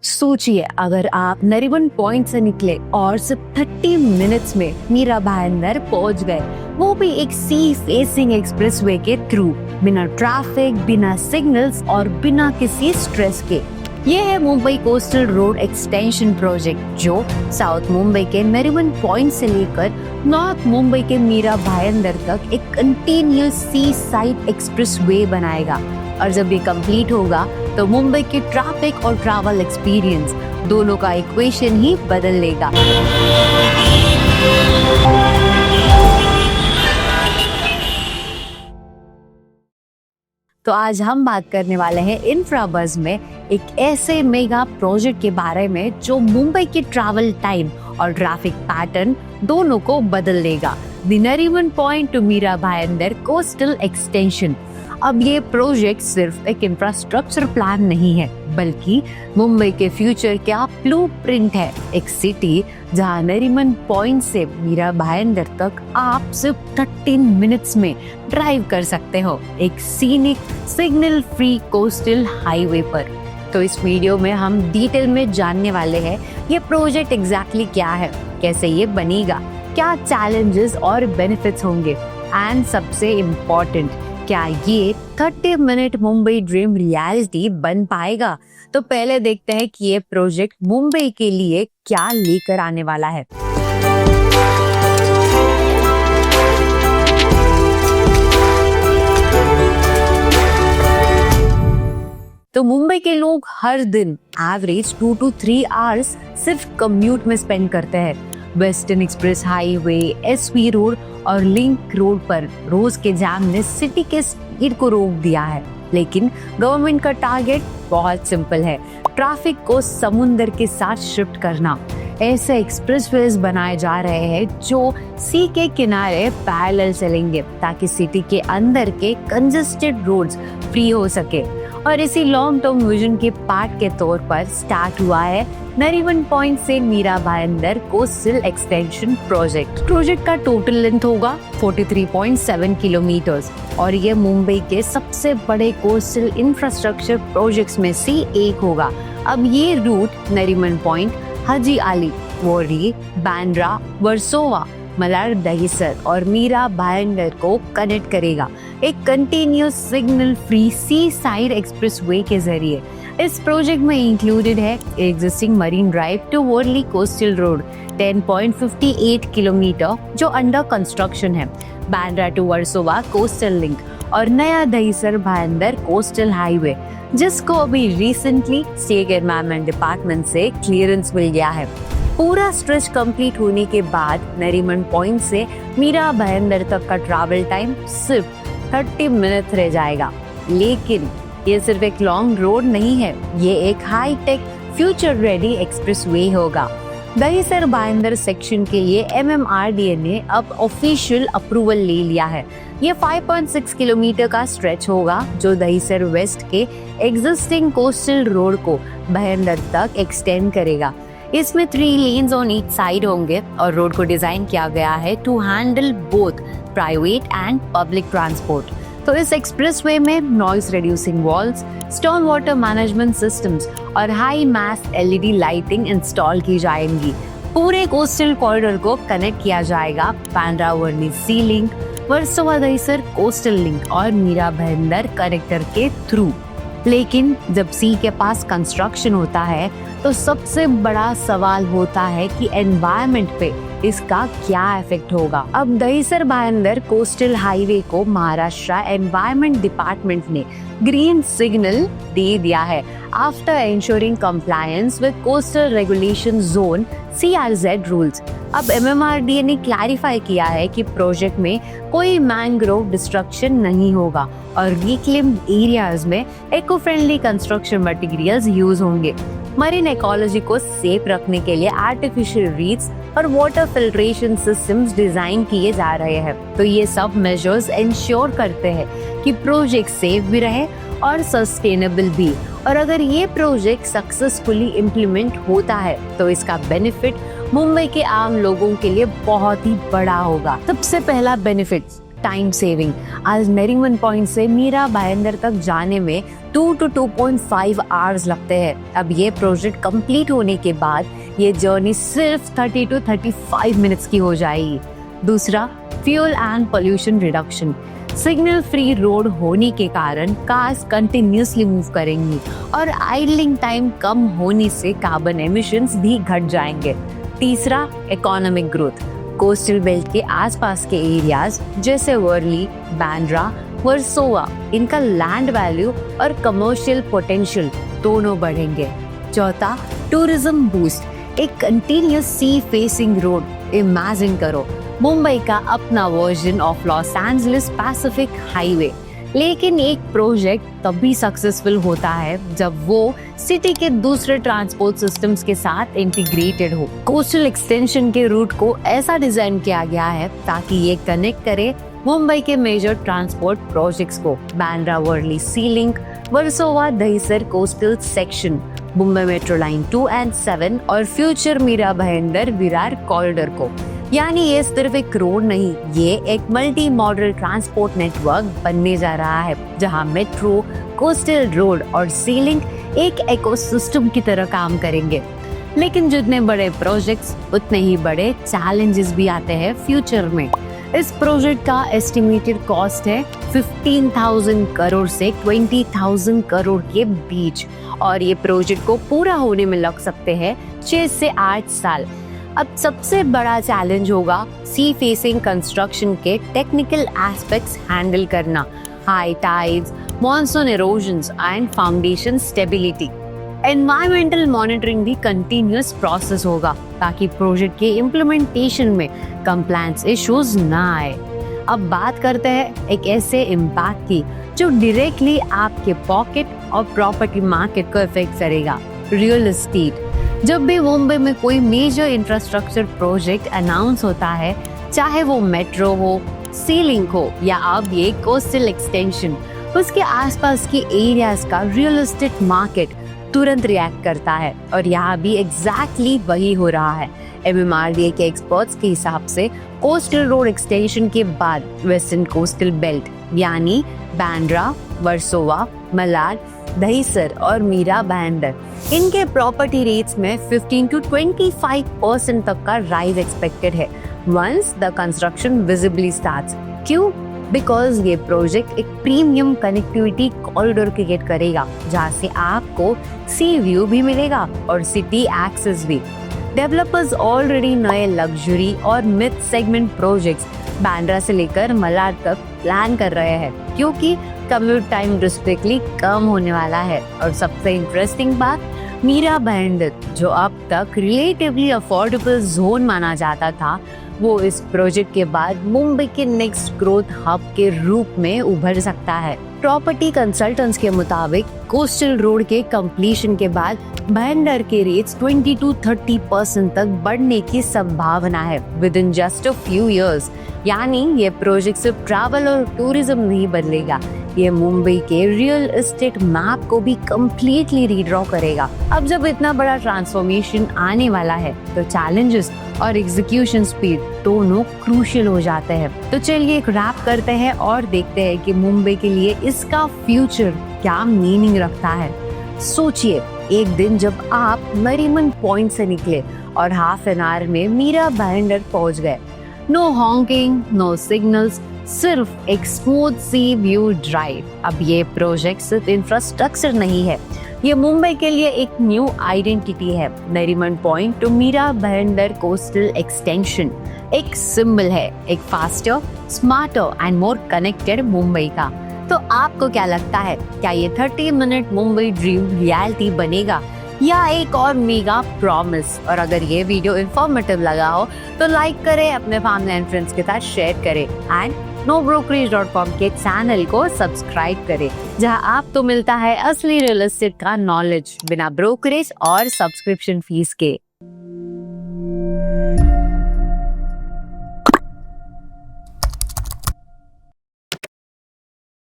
सोचिए अगर आप नरीमन पॉइंट से निकले और सिर्फ 30 मिनट्स में मीरा भाईंदर पहुंच गए, वो भी एक सी फेसिंग एक्सप्रेसवे के थ्रू, बिना ट्रैफिक, बिना सिग्नल्स और बिना किसी स्ट्रेस के। ये है Mumbai coastal road extension project, जो साउथ मुंबई के नरीमन पॉइंट से लेकर नॉर्थ मुंबई के मीरा भाईंदर तक एक कंटिन्यूअस सी साइड एक्सप्रेसवे बनाएगा। और जब ये कंप्लीट होगा तो मुंबई के ट्रैफिक और ट्रैवल एक्सपीरियंस दोनों का इक्वेशन ही बदल लेगा। तो आज हम बात करने वाले हैं इंफ्राबज़ में एक ऐसे मेगा प्रोजेक्ट के बारे में जो मुंबई के ट्रैवल टाइम और ट्रैफिक पैटर्न दोनों को बदल देगा। The Nariman point to Mira Bhayandar coastal extension. अब ये प्रोजेक्ट सिर्फ एक इंफ्रास्ट्रक्चर प्लान नहीं है, बल्कि मुंबई के फ्यूचर का ब्लूप्रिंट है। एक सिटी जहां नरीमन पॉइंट से मीरा भाईंदर तक आप सिर्फ 13 मिनट्स में ड्राइव कर सकते हो, एक scenic signal free coastal highway पर। तो इस वीडियो में हम डिटेल में जानने वाले हैं ये प्रोजेक्ट एग्जैक्टली क्या है, कैसे ये बनेगा, क्या चैलेंजेस और बेनिफिट्स होंगे, एंड सबसे इम्पोर्टेंट, क्या ये 30 मिनट मुंबई ड्रीम रियलिटी बन पाएगा। तो पहले देखते हैं कि ये प्रोजेक्ट मुंबई के लिए क्या लेकर आने वाला है। तो मुंबई के लोग हर दिन एवरेज 2 to 3 आवर्स सिर्फ कम्यूट में स्पेंड करते हैं। Western Express Highway, SV Road और लिंक रोड पर रोज के जाम ने सिटी के स्पीड को रोक दिया है। लेकिन गवर्नमेंट का टारगेट बहुत सिंपल है, ट्रैफिक को समुंदर के साथ शिफ्ट करना। ऐसे एक्सप्रेसवेज बनाए जा रहे हैं जो सी के किनारे पैरेलल चलेंगे, ताकि सिटी के अंदर के कंजेस्टेड रोड्स फ्री हो सके। और इसी लॉन्ग टर्म विजन के पार्ट के तौर पर स्टार्ट हुआ है नरीमन पॉइंट से Mira Bhayandar coastal extension project का टोटल लेंथ होगा 43.7 किलोमीटर्स और ये मुंबई के सबसे बड़े कोस्टल इंफ्रास्ट्रक्चर प्रोजेक्ट्स में से एक होगा। अब ये रूट नरीमन पॉइंट, हाजी अली, वर्ली, बांद्रा, वर्सोवा, मलाड दहिसर और मीरा भाईंदर को कनेक्ट करेगा एक continuous signal free seaside expressway के जरिए। इस प्रोजेक्ट में इंक्लूडेड है existing Marine Drive to Worli coastal road 10.58 kilometre जो अंडर कंस्ट्रक्शन है, Bandra to Versova coastal link और नया दहिसर भाईंदर कोस्टल हाईवे, जिसको अभी रिसेंटली स्टेट एनवायरनमेंट डिपार्टमेंट से क्लियरेंस मिल गया है। पूरा स्ट्रेच कंप्लीट होने के बाद नरीमन पॉइंट से मीरा भाईंदर तक का ट्रैवल टाइम सिर्फ 30 मिनट रह जाएगा। लेकिन ये सिर्फ एक लॉन्ग रोड नहीं है, ये एक high tech future ready expressway होगा। दहिसर भाईंदर सेक्शन के लिए MMRDA ने अब ऑफिशियल अप्रूवल ले लिया है। ये 5.6 किलोमीटर का स्ट्रेच होगा जो दहिसर वेस्ट के एग्जिस्टिंग कोस्टल रोड को भाईंदर तक एक्सटेंड करेगा। इसमें 3 लेन्स ऑन ईच साइड होंगे और रोड को डिजाइन किया गया है to handle both private and public transport. तो इस एक्सप्रेसवे में noise reducing walls, storm water management systems और high mast LED lighting install की जाएंगी। पूरे कोस्टल कॉरिडोर को कनेक्ट किया जाएगा Bandra Worli sea link, Versova Dahisar coastal link और मीरा भाईंदर कनेक्टर के थ्रू। लेकिन जब सी के पास कंस्ट्रक्शन होता है तो सबसे बड़ा सवाल होता है कि एनवायरनमेंट पे इसका क्या इफेक्ट होगा। अब दहिसर भाईंदर कोस्टल हाईवे को महाराष्ट्र एनवायरनमेंट डिपार्टमेंट ने ग्रीन सिग्नल दे दिया है after ensuring compliance with coastal regulation zone CRZ rules. अब MMRDA ने क्लैरिफाई किया है कि प्रोजेक्ट में कोई मैंग्रोव डिस्ट्रक्शन नहीं होगा और रिक्लेम्ड एरियाज में eco friendly construction materials use होंगे। मरीन इकोलॉजी को सेफ रखने के लिए आर्टिफिशियल रीफ्स और वाटर फिल्ट्रेशन सिस्टम्स डिजाइन किए जा रहे हैं। तो ये सब मेजर्स इंश्योर करते हैं कि प्रोजेक्ट सेफ भी रहे और सस्टेनेबल भी। और अगर ये प्रोजेक्ट सक्सेसफुली इम्प्लीमेंट होता है तो इसका बेनिफिट मुंबई के आम लोगों के लिए बहुत ही बड़ा होगा। सबसे पहला बेनिफिट टाइम सेविंग। आज नरीमन पॉइंट से मीरा भाईंदर तक जाने में 2 to 2.5 आवर्स लगते हैं। अब ये प्रोजेक्ट कंप्लीट होने के बाद ये जर्नी सिर्फ 30 to 35 मिनट्स की हो जाएगी। दूसरा, fuel and pollution reduction. Signal free road होने के कारण कार्स कंटिन्यूसली मूव करेंगी और आइडलिंग टाइम कम होने से कार्बन एमिशंस भी घट जाएंगे। तीसरा, इकोनॉमिक ग्रोथ। कोस्टल बेल्ट के आसपास के एरियाज जैसे वर्ली, बांद्रा, वर्सोवा, इनका लैंड वैल्यू और कमर्शियल पोटेंशियल दोनों बढ़ेंगे। चौथा, टूरिज्म बूस्ट। एक continuous sea facing road imagine करो, मुंबई का अपना version of Los Angeles Pacific highway. लेकिन एक प्रोजेक्ट तभी सक्सेसफुल होता है जब वो सिटी के दूसरे ट्रांसपोर्ट सिस्टम्स के साथ इंटीग्रेटेड हो। कोस्टल एक्सटेंशन के रूट को ऐसा डिजाइन किया गया है ताकि ये कनेक्ट करे मुंबई के मेजर ट्रांसपोर्ट प्रोजेक्ट्स को, Bandra Worli sea link, Versova Dahisar coastal section, Mumbai metro line 2 and 7 और फ्यूचर मीरा भाईंदर विरार कॉरिडोर को। यानी ये सिर्फ एक रोड नहीं, ये एक मल्टी मॉडल ट्रांसपोर्ट नेटवर्क बनने जा रहा है जहां मेट्रो, कोस्टल रोड और सी लिंक एक इकोसिस्टम की तरह काम करेंगे। लेकिन जितने बड़े प्रोजेक्ट्स उतने ही बड़े चैलेंजेस भी आते हैं फ्यूचर में। इस प्रोजेक्ट का एस्टिमेटेड कॉस्ट है 15,000 करोड़ से 20,000 करोड़ के बीच और ये प्रोजेक्ट को पूरा होने में लग सकते हैं 6 से 8 साल। अब सबसे बड़ा चैलेंज होगा सी फेसिंग कंस्ट्रक्शन के टेक्निकल एस्पेक्ट्स हैंडल करना, high tides, monsoon erosions and foundation stability. Environmental monitoring भी कंटिन्यूअस प्रोसेस होगा ताकि प्रोजेक्ट के इम्प्लीमेंटेशन में कंप्लायंस इश्यूज ना आए। अब बात करते हैं एक ऐसे इम्पैक्ट की जो डायरेक्टली आपके पॉकेट और प्रॉपर्टी मार्केट को इफेक्ट करेगा, रियल एस्टेट। जब भी मुंबई में कोई मेजर इंफ्रास्ट्रक्चर प्रोजेक्ट अनाउंस होता है, चाहे वो मेट्रो हो, सी लिंक हो या अब ये कोस्टल एक्सटेंशन, उसके आसपास के एरियाज का रियल एस्टेट मार्केट तुरंत रिएक्ट करता है और यहाँ भी एग्जैक्टली वही हो रहा है। MMRDA के एक्सपर्ट्स के हिसाब से कोस्टल रोड एक्सटेंशन के बाद वेस्टर्न कोस्टल बेल्ट यानी बांद्रा, वर्सोवा, मलाड, दहिसर और मीरा भाईंदर, इनके प्रॉपर्टी रेट्स में 15 to 25% तक का राइज एक्सपेक्टेड है once the construction visibly starts. क्यों? बिकॉज ये प्रोजेक्ट एक प्रीमियम कनेक्टिविटी कॉरिडोर क्रिएट करेगा जहाँ से आपको सी व्यू भी मिलेगा और सिटी एक्सेस भी। डेवलपर्स ऑलरेडी नए लग्जरी और मिड सेगमेंट प्रोजेक्ट्स बांद्रा से लेकर मलाड तक प्लान कर रहे हैं क्योंकि कम्यूट टाइम ड्रास्टिकली कम होने वाला है। और सबसे इंटरेस्टिंग बात, मीरा भाईंदर जो अब तक रिलेटिवली अफोर्डेबल जोन माना जाता था, वो इस प्रोजेक्ट के बाद मुंबई के नेक्स्ट ग्रोथ हब के रूप में उभर सकता है। प्रॉपर्टी कंसल्टेंट्स के मुताबिक कोस्टल रोड के कंप्लीशन के बाद भाईंदर के रेट्स 20 to 30% तक बढ़ने की संभावना है with in just a few years. यानी ये प्रोजेक्ट सिर्फ ट्रैवल और टूरिज्म नहीं बदलेगा, ये मुंबई के रियल एस्टेट मैप को भी कम्प्लीटली रीड्रॉ करेगा। अब जब इतना बड़ा ट्रांसफॉर्मेशन आने वाला है तो चैलेंजेस और एग्जीक्यूशन स्पीड दोनों क्रूशियल हो जाते हैं। तो चलिए एक रैप करते हैं और देखते हैं कि मुंबई के लिए इसका फ्यूचर क्या मीनिंग रखता है। सोचिए, एक दिन जब आप नरीमन पॉइंट से निकले और हाफ एन आवर में मीरा भाईंदर पहुंच गए। नो हॉन्किंग, नो सिग्नल्स, सिर्फ एक स्मूथ सी व्यू ड्राइव। अब ये प्रोजेक्ट सिर्फ इंफ्रास्ट्रक्चर नहीं है, ये मुंबई के लिए एक न्यू आइडेंटिटी है। Nariman point to Mira Bhayandar coastal extension एक सिंबल है, एक faster, smarter and more connected Mumbai का। तो आपको क्या लगता है, क्या ये 30 मिनट मुंबई ड्रीम रियलिटी बनेगा या एक और मेगा प्रॉमिस? और अगर ये वीडियो इंफॉर्मेटिव लगा हो तो लाइक करें, अपने फैमिली एंड फ्रेंड्स के साथ शेयर करें एंड nobrokerage.com के चैनल को सब्सक्राइब करें जहां आपको मिलता है असली रियल एस्टेट का नॉलेज बिना ब्रोकरेज और सब्सक्रिप्शन फीस के।